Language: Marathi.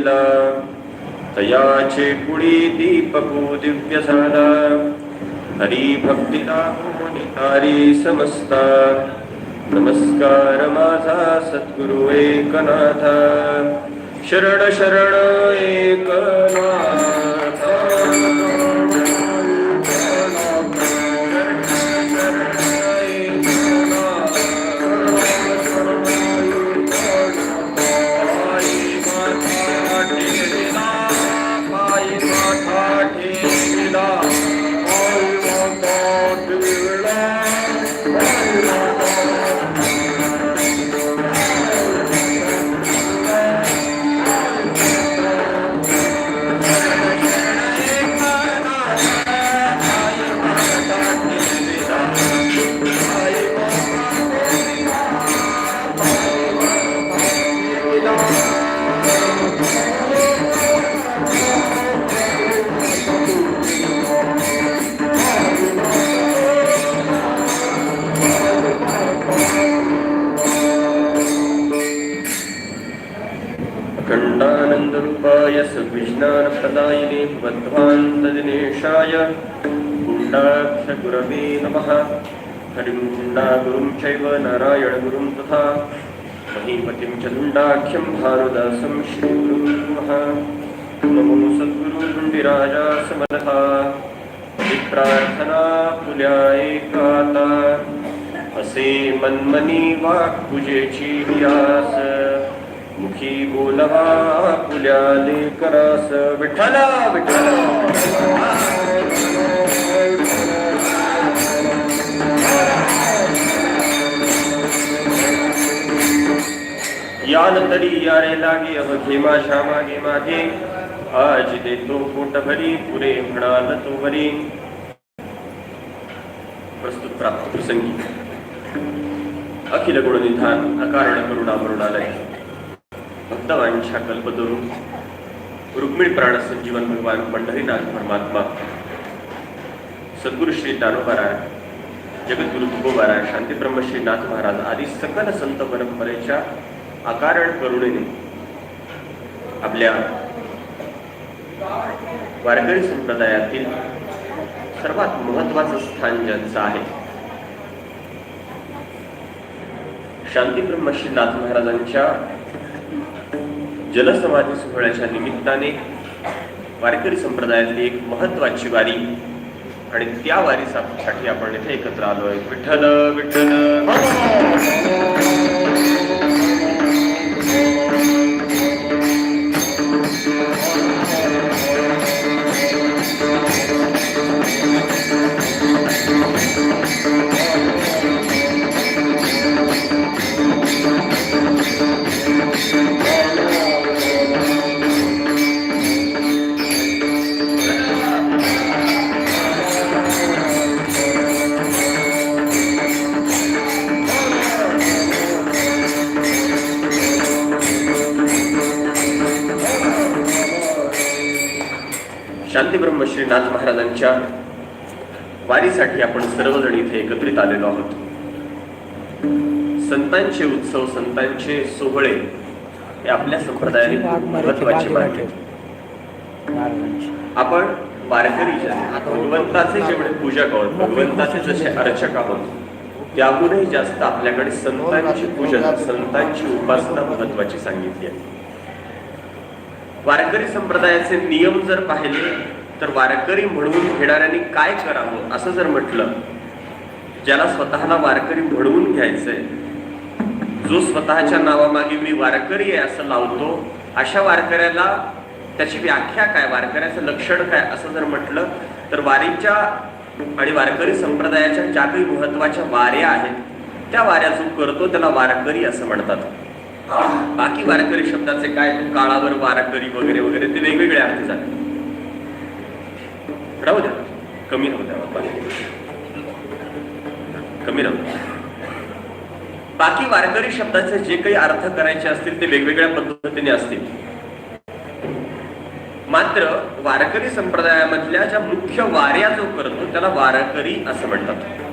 केला, तयाचे पुढी दीपको दिव्य झाला. हरी भक्तीला तारी समजता, नमस्कार माझा सद्गुरु एकनाथा. शरण शरण एकनाथा. अखंडानंदरूपाय सद्विज्ञानप्रदायिने भगवद्ध्वान्तदिनेशाय गुण्डाक्षगुरवे नमः. हरिं गुण्डागुरुं चैव नारायणगुरुं तथा महीपतिं च गुण्डाख्यं भानुदासं श्रीगुरुं नमः. नमो सद्गुरु गुण्डिराजा समलहा. प्रार्थना फुल्या एकाता, असे मनमनी वाक पूजेची आस. मुखी बोलवा फुल्या लेकरास. विठ्ठल विठ्ठल. यान तरी यारे लागे अवघे माझ्या मागे मागे. आज देतो पोट भरी पुरे म्हणाल तो वरी. प्रस्तुत प्राप्त प्रसंगी अखिल गुणनिधान अकारण करुणा मरुणालय भक्तवांच्या कल्पतरू रुक्मिणी प्राण संजीवन भगवान पंढरीनाथ परमात्मा सद्गुरु श्री दानोबाराय, जगद्गुरु तुकोबाराय, शांतीब्रह्म श्रीनाथ महाराज आदी सकल संत परंपरेच्या अकारण करुणेने आपल्या वारकरी संप्रदायातील सर्वात महत्वाचं स्थान ज्यांचं आहे, शांतीब्रह्म श्रीनाथ महाराजांच्या जलसमाधी सोहळ्याच्या निमित्ताने वारकरी संप्रदायातली एक महत्वाची वारी आणि त्या वारीसाठी आपण इथे एकत्र आलोय. विठ्ठल विठ्ठल. शांतीब्रह्म श्रीनाथ महाराजांच्या वारीसाठी आपण सर्वजण इथे एकत्रित आलेलो आहोत. संतांचे उत्सव, संतांचे सोहळे हे आपल्या संप्रदायाने महत्वाचे मानले. आपण वारकरी भगवंताचे जेवढे पूजक आहोत, भगवंताचे जसे अर्चक आहोत, त्याहूनही जास्त आपल्याकडे संतांची पूजन, संतांची उपासना महत्वाची सांगितली आहे. वारकरी संप्रदायाचे नियम जर पाहिले तर वारकरी म्हणून घेणाऱ्यांनी काय करावं असं जर म्हटलं, ज्याला स्वतःला वारकरी म्हणून घ्यायचंय, जो स्वतःच्या नावामागे मी वारकरी आहे असं लावतो, अशा वारकऱ्याला त्याची व्याख्या काय, वारकऱ्याचं लक्षण काय असं जर म्हटलं तर वारीच्या आणि वारकरी संप्रदायाच्या ज्या काही महत्वाच्या वाऱ्या आहेत त्या वाऱ्या जो करतो त्याला वारकरी असं म्हणतात. बाकी वारकरी शब्दाचे काय, काळावर वारकरी वगैरे वगैरे ते वेगवेगळे अर्थ झाले. राहू द्या, कमी राहू द्या, कमी राहू द्या. बाकी वारकरी शब्दाचे जे काही अर्थ करायचे असतील ते वेगवेगळ्या पद्धतीने असतील. मात्र वारकरी संप्रदायामधल्या ज्या मुख्य वाऱ्या जो करतो त्याला वारकरी असं म्हणतात.